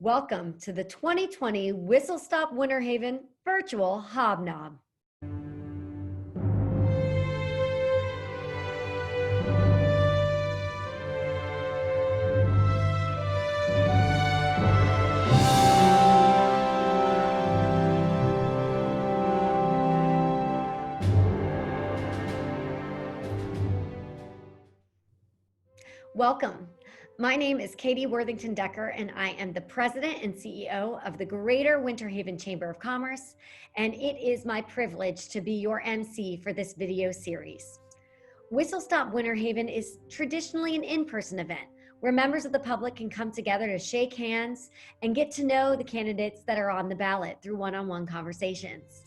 Welcome to the 2020 WhistleStop Winter Haven Virtual Hobnob. Welcome. My name is Katie Worthington Decker, and I am the President and CEO of the Greater Winter Haven Chamber of Commerce, and it is my privilege to be your MC for this video series. WhistleStop Winter Haven is traditionally an in-person event where members of the public can come together to shake hands and get to know the candidates that are on the ballot through one-on-one conversations.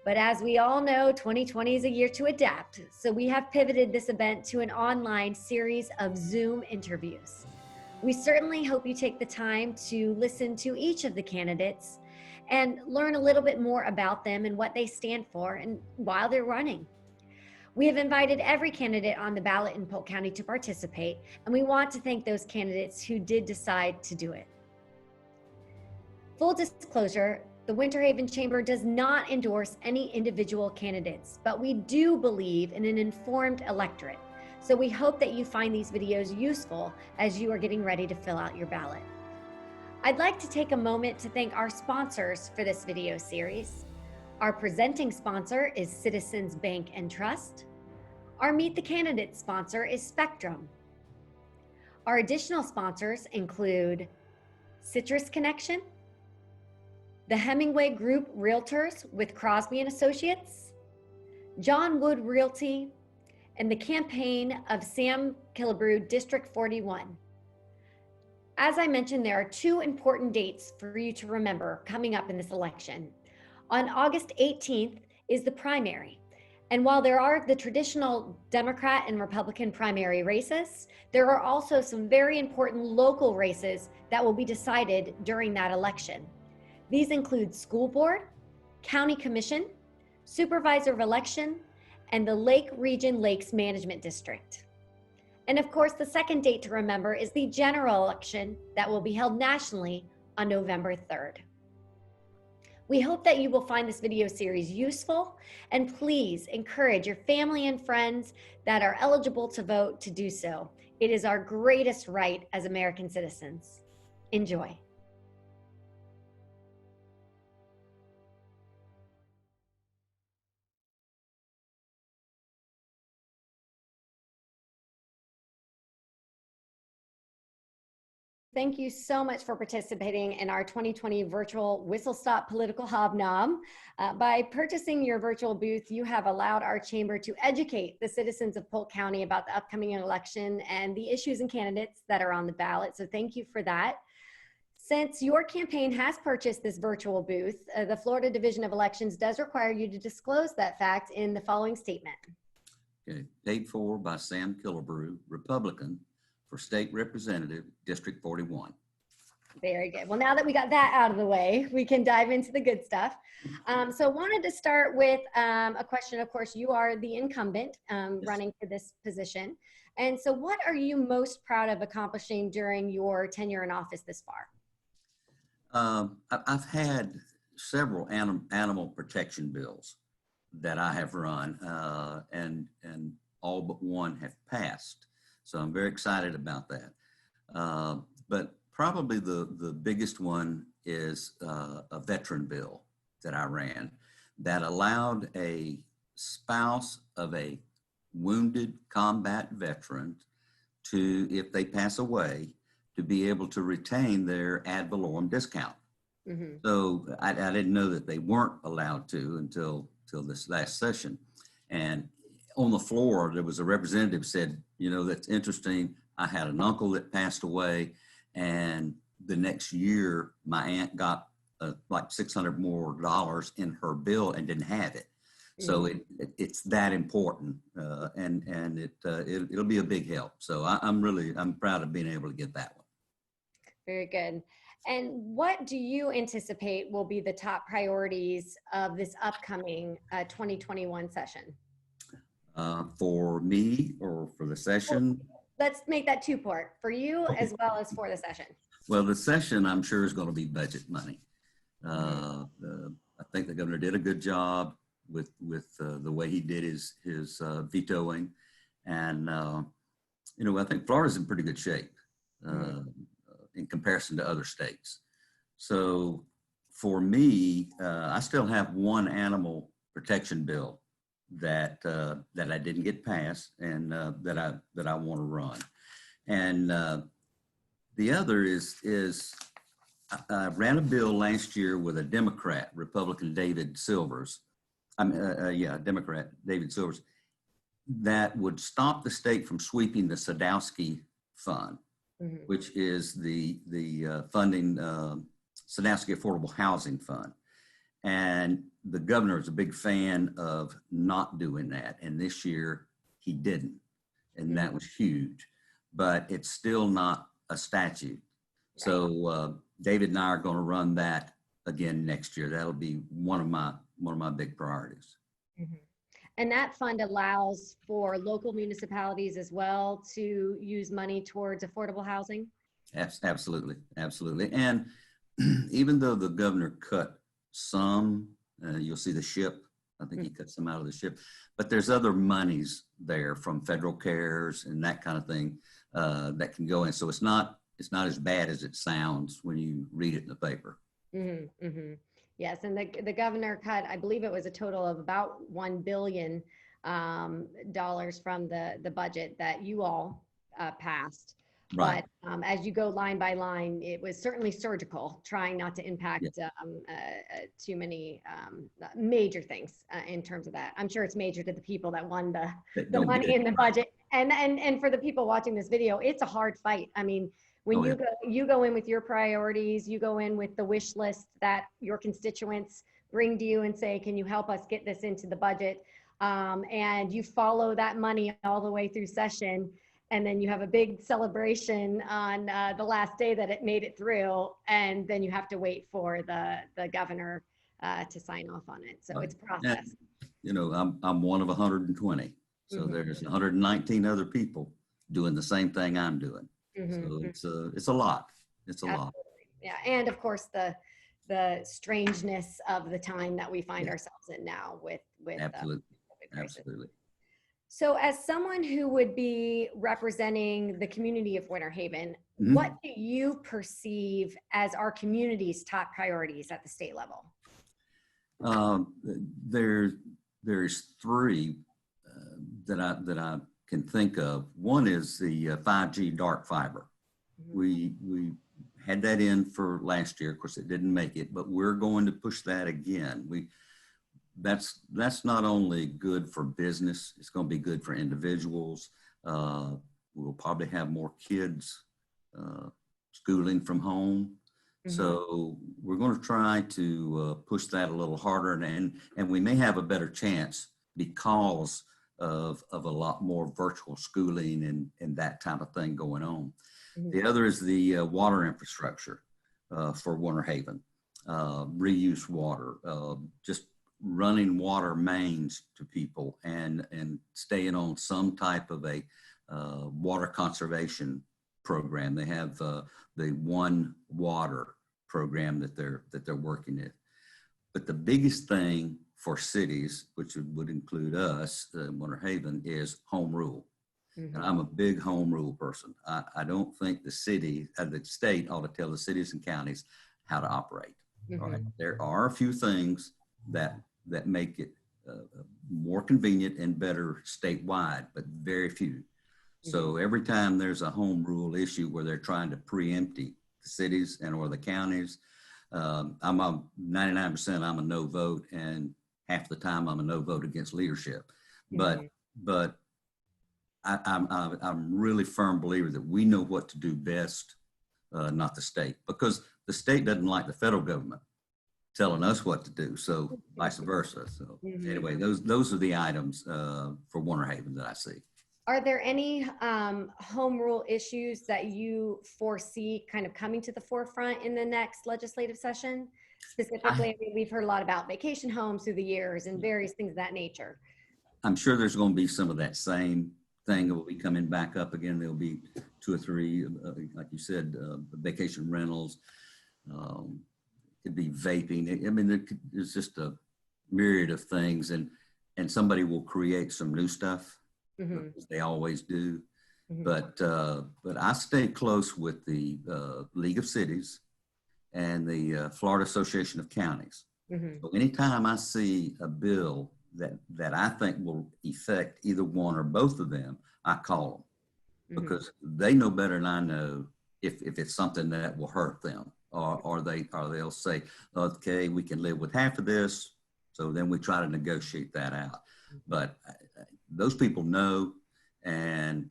But as we all know, 2020 is a year to adapt, so we have pivoted this event to an online series of Zoom interviews. We certainly hope you take the time to listen to each of the candidates and learn a little bit more about them and what they stand for and while they're running. We have invited every candidate on the ballot in Polk County to participate, and we want to thank those candidates who did decide to do it. Full disclosure, the Winter Haven Chamber does not endorse any individual candidates, but we do believe in an informed electorate. So we hope that you find these videos useful as you are getting ready to fill out your ballot. I'd like to take a moment to thank our sponsors for this video series. Our presenting sponsor is Citizens Bank and Trust. Our Meet the Candidates sponsor is Spectrum. Our additional sponsors include Citrus Connection, the Hemingway Group Realtors with Crosby & Associates, John Wood Realty, and the campaign of Sam Killebrew, District 41. As I mentioned, there are two important dates for you to remember coming up in this election. On August 18th is the primary. And while there are the traditional Democrat and Republican primary races, there are also some very important local races that will be decided during that election. These include school board, county commission, supervisor of election, and the Lake Region Lakes Management District. And of course, the second date to remember is the general election that will be held nationally on November 3rd. We hope that you will find this video series useful, and please encourage your family and friends that are eligible to vote to do so. It is our greatest right as American citizens. Enjoy. Thank you so much for participating in our 2020 virtual WhistleStop Political Hobnob. By purchasing your virtual booth, you have allowed our chamber to educate the citizens of Polk County about the upcoming election and the issues and candidates that are on the ballot. So thank you for that. Since your campaign has purchased this virtual booth, the Florida Division of Elections does require you to disclose that fact in the following statement. Okay. Paid for by Sam Killebrew, Republican, for State Representative, District 41. Very good. Well, now that we got that out of the way, we can dive into the good stuff. So wanted to start with a question. Of course, you are the incumbent running for this position. And so what are you most proud of accomplishing during your tenure in office this far? I've had several animal protection bills that I have run, and all but one have passed. So I'm very excited about that. But probably the biggest one is a veteran bill that I ran that allowed a spouse of a wounded combat veteran to, if they pass away, to be able to retain their ad valorem discount. Mm-hmm. So I didn't know that they weren't allowed to until this last session. And on the floor, there was a representative said, you know, that's interesting. I had an uncle that passed away, and the next year, my aunt got like $600 more in her bill and didn't have it. So it's that important, and it'll be a big help. So I'm proud of being able to get that one. Very good. And what do you anticipate will be the top priorities of this upcoming 2021 session? For me or for the session? Let's make that two-part, for you as well as for the session. Well, the session, I'm sure, is going to be budget money. I think the governor did a good job with the way he did his vetoing, and I think Florida's in pretty good shape in comparison to other states. So for me, I still have one animal protection bill that I didn't get passed, and that I want to run, and the other is I ran a bill last year with a Democrat, Republican David Silvers. Democrat David Silvers, that would stop the state from sweeping the Sadowski Fund, which is the funding Sadowski Affordable Housing Fund. And the governor is a big fan of not doing that. And this year he didn't. And that was huge. But it's still not a statute. Right. So David and I are going to run that again next year. That'll be one of my big priorities. And that fund allows for local municipalities as well to use money towards affordable housing? Absolutely. And even though the governor cut some, you'll see the SHIP, I think he cut some out of the SHIP, but there's other monies there from federal cares and that kind of thing that can go in. So it's not as bad as it sounds when you read it in the paper. Yes, and the governor cut, I believe it was a total of about $1 billion from the budget that you all passed. Right. But as you go line by line, it was certainly surgical, trying not to impact too many major things in terms of that. I'm sure it's major to the people that won the money in the budget. And for the people watching this video, it's a hard fight. I mean, when you go in with your priorities, you go in with the wish list that your constituents bring to you and say, can you help us get this into the budget? And you follow that money all the way through session. And then you have a big celebration on the last day that it made it through. And then you have to wait for the governor to sign off on it. So it's a process. And, I'm one of 120. So there's 119 other people doing the same thing I'm doing. So it's a lot. It's a lot. Yeah, and of course the strangeness of the time that we find ourselves in now with absolutely. So as someone who would be representing the community of Winter Haven, what do you perceive as our community's top priorities at the state level? There's three that I can think of. One is the 5G dark fiber. We had that in for last year. Of course, it didn't make it, but we're going to push that again. That's not only good for business, it's going to be good for individuals. We'll probably have more kids schooling from home. So we're going to try to push that a little harder, and we may have a better chance because of a lot more virtual schooling and that type of thing going on. The other is the water infrastructure for Winter Haven, reuse water, just running water mains to people and staying on some type of a water conservation program. They have the One Water program that they're working at. But the biggest thing for cities, which would include us, Winter Haven, is home rule. And I'm a big home rule person. I don't think the state ought to tell the cities and counties how to operate. All right. There are a few things that make it more convenient and better statewide, but very few. So every time there's a home rule issue where they're trying to preempt the cities or the counties, I'm 99% I'm a no vote, and half the time I'm a no vote against leadership. But I'm really firm believer that we know what to do best, not the state, because the state doesn't like the federal government telling us what to do, so vice versa. So anyway, those are the items for Winter Haven that I see. Are there any home rule issues that you foresee kind of coming to the forefront in the next legislative session? Specifically, I mean, we've heard a lot about vacation homes through the years and various things of that nature. I'm sure there's going to be some of that same thing will be coming back up again. There'll be 2 or 3, like you said, vacation rentals. Could be vaping. I mean, there's just a myriad of things, and somebody will create some new stuff. As they always do. But I stay close with the League of Cities and the Florida Association of Counties. So anytime I see a bill that I think will affect either one or both of them, I call them because they know better than I know if it's something that will hurt them, or they'll say, okay, we can live with half of this. So then we try to negotiate that out. But those people know, and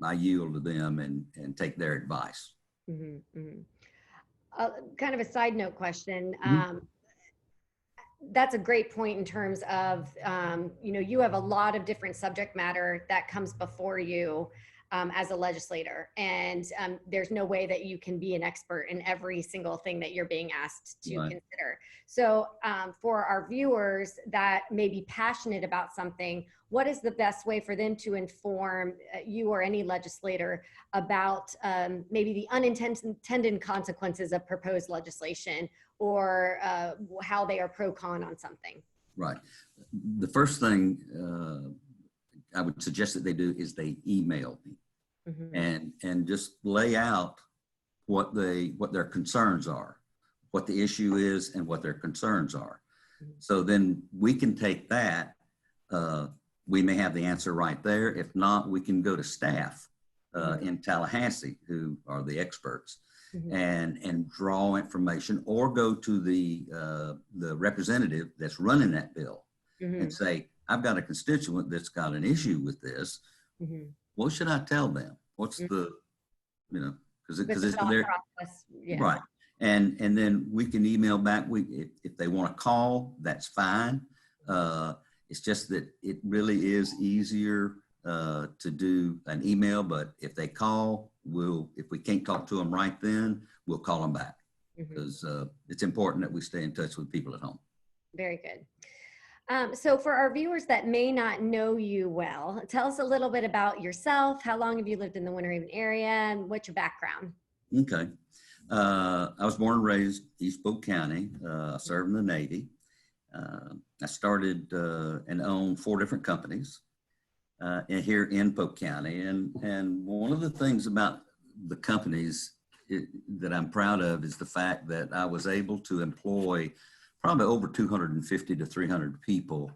I yield to them and take their advice. Kind of a side note question. That's a great point in terms of, you have a lot of different subject matter that comes before you as a legislator. And there's no way that you can be an expert in every single thing that you're being asked to consider. So for our viewers that may be passionate about something, what is the best way for them to inform you or any legislator about maybe the unintended consequences of proposed legislation, or how they are pro-con on something? Right. The first thing I would suggest that they do is they email me and just lay out what their concerns are, what the issue is, and what their concerns are. So then we can take that. We may have the answer right there. If not, we can go to staff in Tallahassee, who are the experts, and draw information, or go to the representative that's running that bill and say, I've got a constituent that's got an issue with this. What should I tell them? What's the, because it's their process. Right. And then we can email back. If they want to call, that's fine. It's just that it really is easier to do an email, but if they call, if we can't talk to them right then, we'll call them back, because it's important that we stay in touch with people at home. Very good. So for our viewers that may not know you well, tell us a little bit about yourself. How long have you lived in the Winter Haven area, and what's your background? Okay. I was born and raised East Polk County. I served in the Navy. I started and owned 4 different companies here in Polk County. And one of the things about the companies that I'm proud of is the fact that I was able to employ probably over 250 to 300 people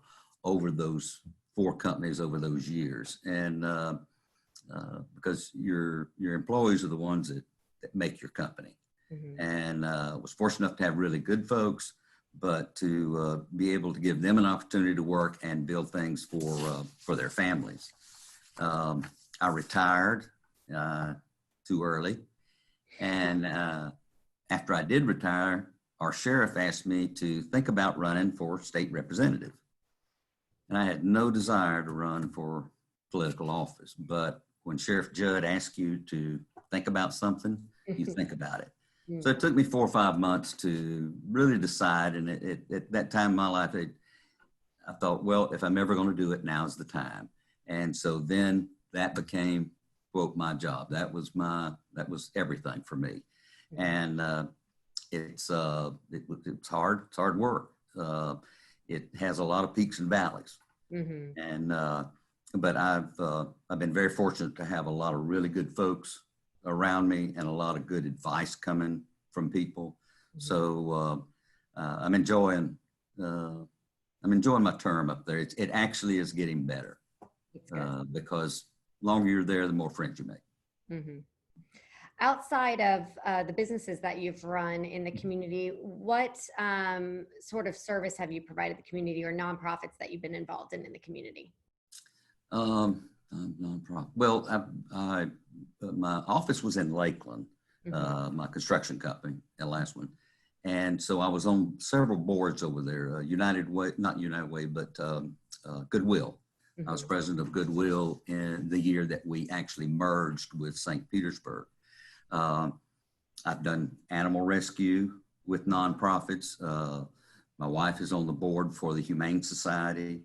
over those 4 companies over those years. And because your employees are the ones that make your company. And was fortunate enough to have really good folks, but to be able to give them an opportunity to work and build things for their families. I retired too early. And after I did retire, our sheriff asked me to think about running for state representative. And I had no desire to run for political office, but when Sheriff Judd asks you to think about something, you think about it. So it took me 4 or 5 months to really decide. And at that time in my life, I thought, well, if I'm ever going to do it, now's the time. And so then that became, quote, my job. That was everything for me. And it's hard. It's hard work. It has a lot of peaks and valleys. And but I've been very fortunate to have a lot of really good folks around me and a lot of good advice coming from people. So I'm enjoying my term up there. It actually is getting better because the longer you're there, the more friends you make. Outside of the businesses that you've run in the community, what sort of service have you provided the community, or nonprofits that you've been involved in the community? Nonprofit. Well, my office was in Lakeland, my construction company, the last one. And so I was on several boards over there, United Way, not United Way, but Goodwill. I was president of Goodwill in the year that we actually merged with St. Petersburg. I've done animal rescue with nonprofits. My wife is on the board for the Humane Society.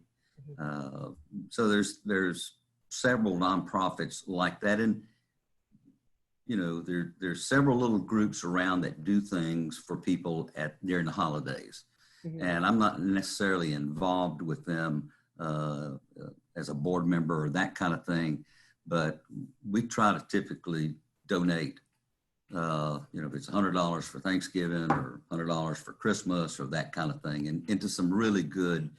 So there's several nonprofits like that. And, you know, there's several little groups around that do things for people during the holidays. Mm-hmm. And I'm not necessarily involved with them as a board member or that kind of thing, but we try to typically donate, you know, if it's $100 for Thanksgiving or $100 for Christmas or that kind of thing, and into some really good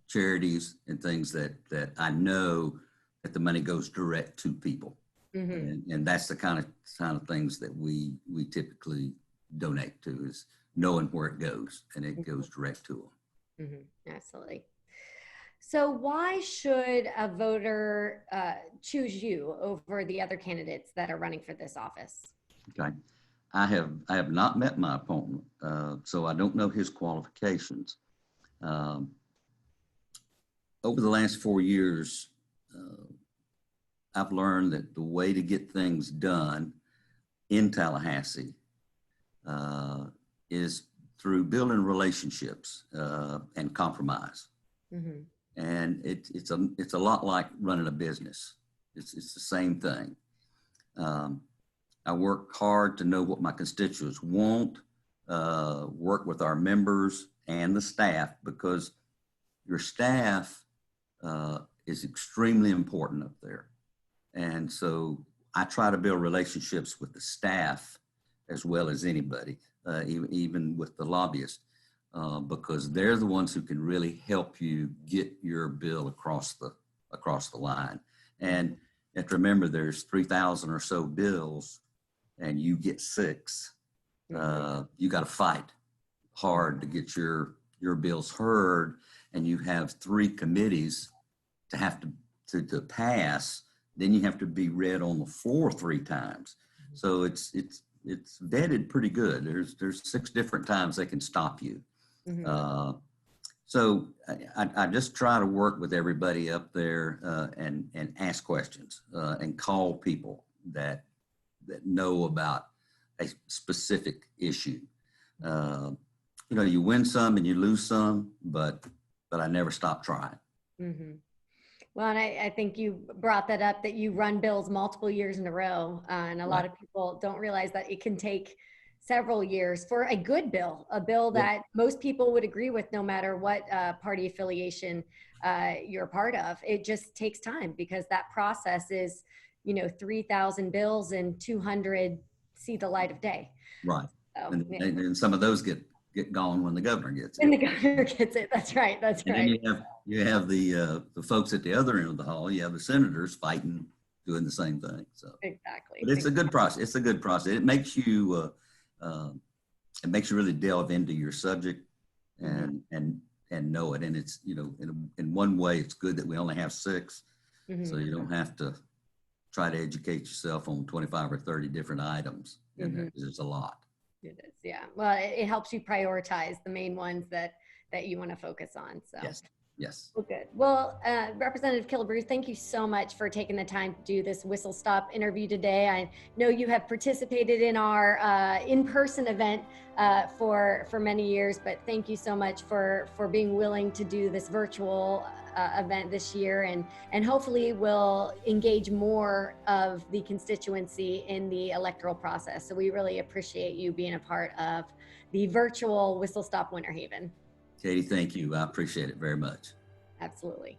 charities and things that I know that the money goes direct to people. Mm-hmm. And that's the kind of things that we typically donate to, is knowing where it goes, and it mm-hmm. goes direct to them. Mm-hmm. Absolutely. So why should a voter choose you over the other candidates that are running for this office? Okay. I have not met my opponent, so I don't know his qualifications. Over the last 4 years, I've learned that the way to get things done in Tallahassee is through building relationships and compromise. Mm-hmm. And it's a lot like running a business. It's the same thing. I work hard to know what my constituents want, work with our members and the staff, because your staff is extremely important up there. And so I try to build relationships with the staff as well as anybody, even with the lobbyists, because they're the ones who can really help you get your bill across the line. And you have to remember, there's 3,000 or so bills, and you get 6. You got to fight hard to get your bills heard, and you have 3 committees to have to pass. Then you have to be read on the floor 3 times. So it's vetted pretty good. There's 6 different times they can stop you. Mm-hmm. So I just try to work with everybody up there and ask questions and call people that know about a specific issue. You know, you win some and you lose some, but I never stop trying. Mm-hmm. Well, and I think you brought that up, that you run bills multiple years in a row. And a lot of people don't realize that it can take several years for a good bill, a bill that most people would agree with, no matter what party affiliation you're a part of. It just takes time, because that process is, 3,000 bills and 200 see the light of day. Right. So, and some of those get gone when the governor gets it. And the governor gets it. That's right. That's and right. Then you have the folks at the other end of the hall. You have the senators fighting, doing the same thing. So exactly. But it's a good process. It's a good process. It makes you really delve into your subject and know it. And it's, in one way, it's good that we only have 6, so you don't have to try to educate yourself on 25 or 30 different items. And there's a lot. It is, yeah. Well, it helps you prioritize the main ones that you want to focus on. So yes. Well, good. Well, Representative Killebrew, thank you so much for taking the time to do this WhistleStop interview today. I know you have participated in our in-person event for many years, but thank you so much for being willing to do this virtual event this year, and hopefully we'll engage more of the constituency in the electoral process. So we really appreciate you being a part of the virtual WhistleStop Winter Haven. Katie, thank you. I appreciate it very much. Absolutely.